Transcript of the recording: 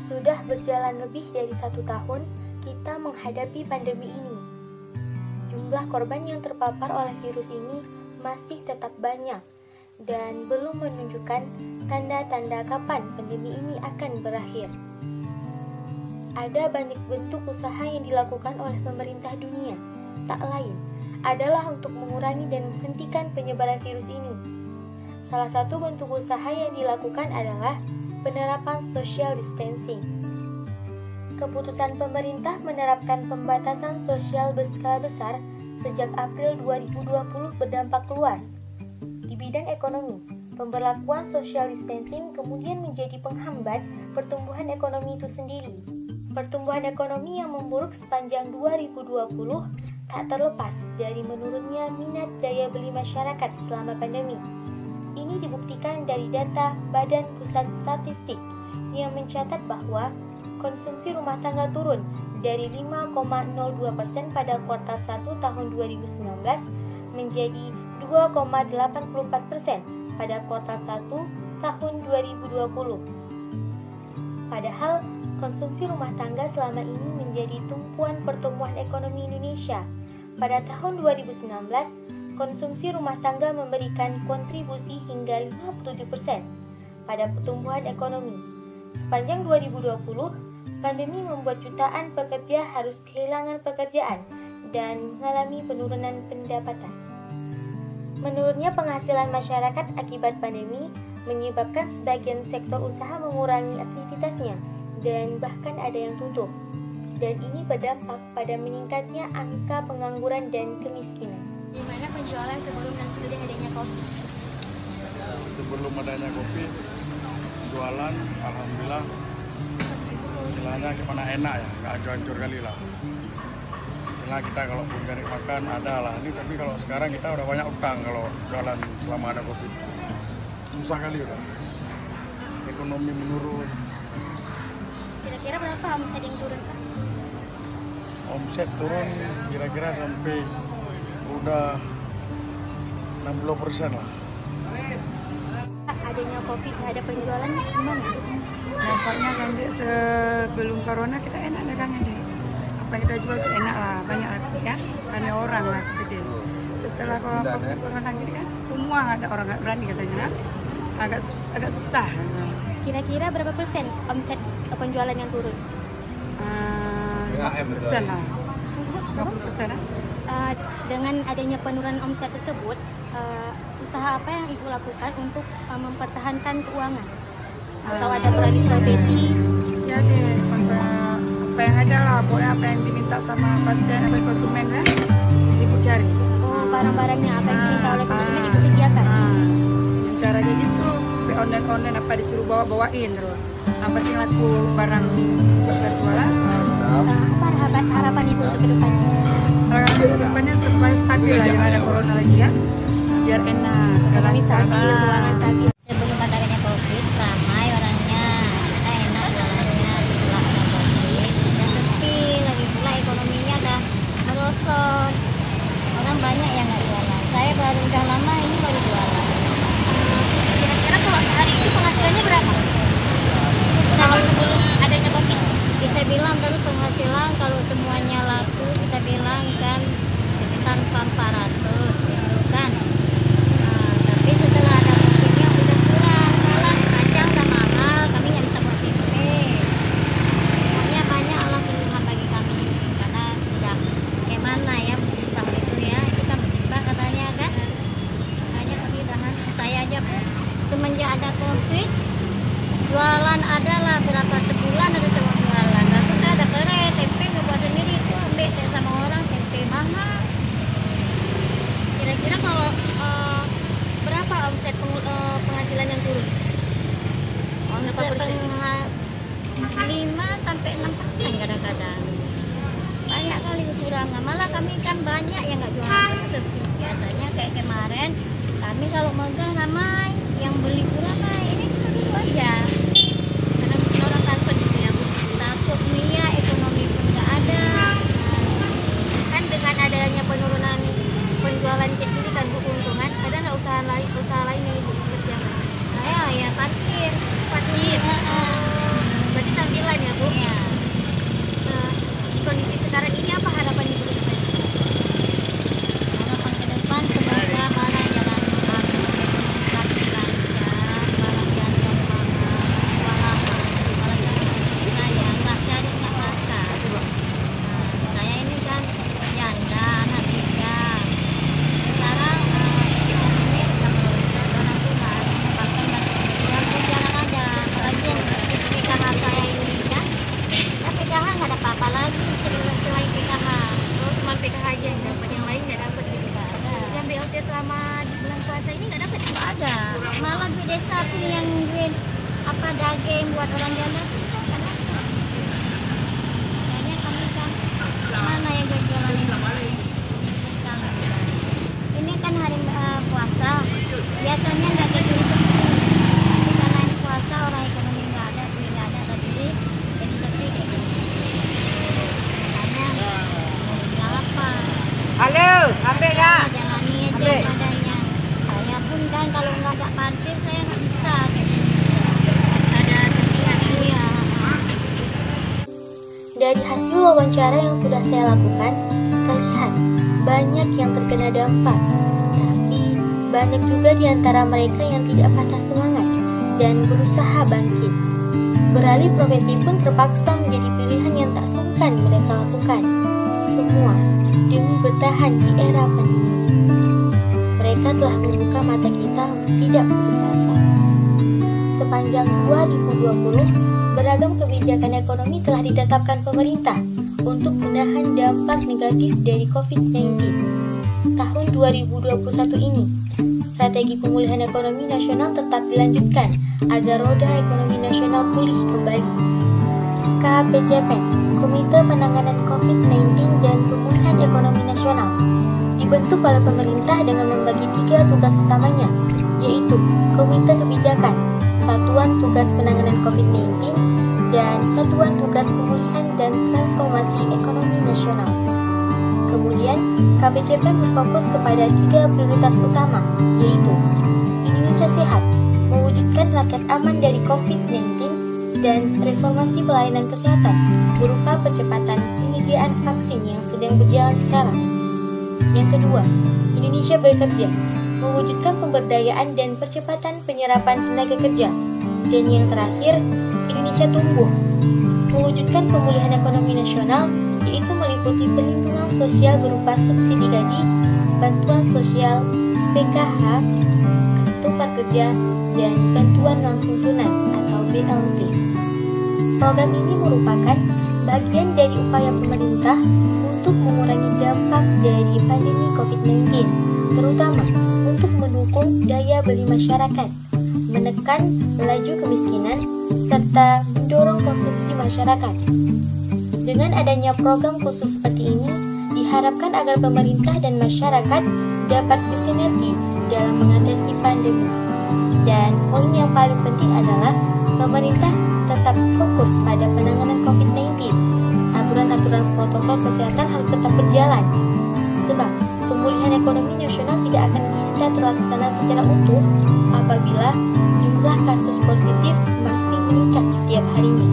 Sudah berjalan lebih dari 1 tahun, kita menghadapi pandemi ini. Jumlah korban yang terpapar oleh virus ini masih tetap banyak dan belum menunjukkan tanda-tanda kapan pandemi ini akan berakhir. Ada banyak bentuk usaha yang dilakukan oleh pemerintah dunia, tak lain adalah untuk mengurangi dan menghentikan penyebaran virus ini. Salah satu bentuk usaha yang dilakukan adalah penerapan social distancing. Keputusan pemerintah menerapkan pembatasan sosial berskala besar sejak April 2020 berdampak luas. Di bidang ekonomi, pemberlakuan social distancing kemudian menjadi penghambat pertumbuhan ekonomi itu sendiri. Pertumbuhan ekonomi yang memburuk sepanjang 2020 tak terlepas dari menurunnya minat daya beli masyarakat selama pandemi. Ini dibuktikan dari data Badan Pusat Statistik yang mencatat bahwa konsumsi rumah tangga turun dari 5,02% pada kuartal 1 tahun 2019 menjadi 2,84% pada kuartal 1 tahun 2020. Padahal, konsumsi rumah tangga selama ini menjadi tumpuan pertumbuhan ekonomi Indonesia. Pada tahun 2019, konsumsi rumah tangga memberikan kontribusi hingga 57% pada pertumbuhan ekonomi. Sepanjang 2020, pandemi membuat jutaan pekerja harus kehilangan pekerjaan dan mengalami penurunan pendapatan. Menurunnya penghasilan masyarakat akibat pandemi menyebabkan sebagian sektor usaha mengurangi aktivitasnya dan bahkan ada yang tutup. Dan ini berdampak pada meningkatnya angka pengangguran dan kemiskinan. Gimana penjualan sebelum dan sesudah adanya COVID? Sebelum adanya COVID, jualan alhamdulillah istilahnya kemana enak ya, nggak hancur-hancur kali lah. Istilah kita kalau pun cari makan ada lah, ini tapi kalau sekarang kita udah banyak utang kalau jualan selama ada COVID. Susah kali udah, ekonomi menurun. Kira-kira berapa omset yang turun, Pak? Omset turun kira-kira sampai udah 60% lah. Adanya COVID terhadap penjualan gimana? Dampaknya kan dek, sebelum corona kita enak dagangnya deh. Apa yang kita jual tuh enak lah, banyak lah ya. Kami orang lah gede. Setelah corona gini kan, semua ada orang nggak berani katanya. Agak susah. Kira-kira berapa persen omset penjualan yang turun? 50% lah. 50% lah. Dengan adanya penurunan omset tersebut, usaha apa yang Ibu lakukan untuk mempertahankan keuangan? Atau ada beralih profesi? Ya deh, apa yang ada lah, pokoknya apa yang diminta sama pasien atau konsumen ya, Ibu cari. Oh, barang-barangnya apa yang diminta oleh konsumen Ibu sediakan? Caranya gitu, online apa disuruh bawain terus. Yang penting laku barang berjualan. Apa harapan Ibu untuk kedepannya? Harapan ke depannya supaya stabil lah, jangan ada corona lagi ya, biar enak. Ekonomi stabil, keuangan stabil. Sebelum adanya COVID, ramai orangnya, kita enak jualannya. Setelah ada COVID, udah sepi, lagi pula ekonominya udah merosot. Orang banyak yang nggak jualan. Saya udah lama ini baru jualan. Kira-kira kalau sehari itu penghasilannya berapa? Kalau sebelum adanya COVID? Kita bilang kan penghasilan kalau semuanya laku, kita bilang kan sekitar 400 gitu kan. Tapi setelah ada COVID-nya udah kurang, malah kacang udah mahal, kami nggak bisa buat tempe. Pokoknya banyak lah keluhan bagi kami karena sudah gimana ya musibah itu ya, kita musibah katanya kan. Makanya kami udahan, saya aja pun semenjak ada COVID jualan adalah berapa sebulan ada semua jualan. Lalu saya ada kere tempe nggak buat sendiri itu ambil sama orang tempe mahal. Kira-kira kalau berapa omset penghasilan yang turun? Berapa persen? 5-6% kadang-kadang. Banyak kali kekurangan. Malah kami kan banyak yang nggak jualan seperti biasanya kayak kemarin. Kami kalau megah ramai, yang beli pun ramai. Ini cuma dulu aja. Karena mungkin orang takut gitu ya, Bu. Takut nih ya, ekonomi pun nggak ada. Kan dengan adanya penurunan penjualan kayak gini kan Bu, keuntungan, ada nggak usaha lain yang Ibu kerjakan? Saya ya parkir. Parkir. Berarti sambilan ada. Malah duit desa pun yang duit apa daging buat orang janda pun kan ada. Makanya kami kan mana yang jualan ini? Ini kan hari puasa. Biasanya nggak kayak gitu. Tapi karena ini puasa orang ekonomi nggak ada, duit nggak ada, jadi sepi kayak gini. Makanya nggak apa. Halo, ambil nggak? Jalani aja Ambil. padanya. Saya pun kan kalau nggak ada parkir saya nggak bisa. Ada sampingan iya. Dari hasil wawancara yang sudah saya lakukan, terlihat banyak yang terkena dampak. Tapi banyak juga di antara mereka yang tidak patah semangat dan berusaha bangkit. Beralih profesi pun terpaksa menjadi pilihan yang tak sungkan mereka lakukan. Semua demi bertahan di era pandemi. Mereka telah membuka mata kita untuk tidak putus asa. Sepanjang 2020, beragam kebijakan ekonomi telah ditetapkan pemerintah untuk menahan dampak negatif dari COVID-19. Tahun 2021 ini, strategi pemulihan ekonomi nasional tetap dilanjutkan agar roda ekonomi nasional pulih kembali. KPCPEN, Komite Penanganan COVID-19 dan Pemulihan Ekonomi Nasional, dibentuk oleh pemerintah dengan membagi 3 tugas utamanya, yaitu Komite Kebijakan, Satuan Tugas Penanganan COVID-19, dan Satuan Tugas Pemulihan dan Transformasi Ekonomi Nasional. Kemudian, KPCPEN berfokus kepada 3 prioritas utama, yaitu Indonesia Sehat, mewujudkan rakyat aman dari COVID-19, dan reformasi pelayanan kesehatan berupa percepatan penyediaan vaksin yang sedang berjalan sekarang. Yang kedua, Indonesia Bekerja, mewujudkan pemberdayaan dan percepatan penyerapan tenaga kerja. Dan yang terakhir, Indonesia Tumbuh, mewujudkan pemulihan ekonomi nasional, yaitu meliputi perlindungan sosial berupa subsidi gaji, bantuan sosial, PKH, kartu prakerja, dan bantuan langsung tunai atau BLT. Program ini merupakan bagian dari upaya pemerintah untuk mengurangi dampak dari pandemi COVID-19, terutama untuk mendukung daya beli masyarakat, menekan laju kemiskinan, serta mendorong konsumsi masyarakat. Dengan adanya program khusus seperti ini, diharapkan agar pemerintah dan masyarakat dapat bersinergi dalam mengatasi pandemi. Dan poin yang paling penting adalah pemerintah tetap fokus pada penanganan COVID-19. Aturan-aturan protokol kesehatan harus tetap berjalan, sebab pemulihan ekonomi nasional tidak akan bisa terlaksana secara utuh apabila jumlah kasus positif masih meningkat setiap harinya.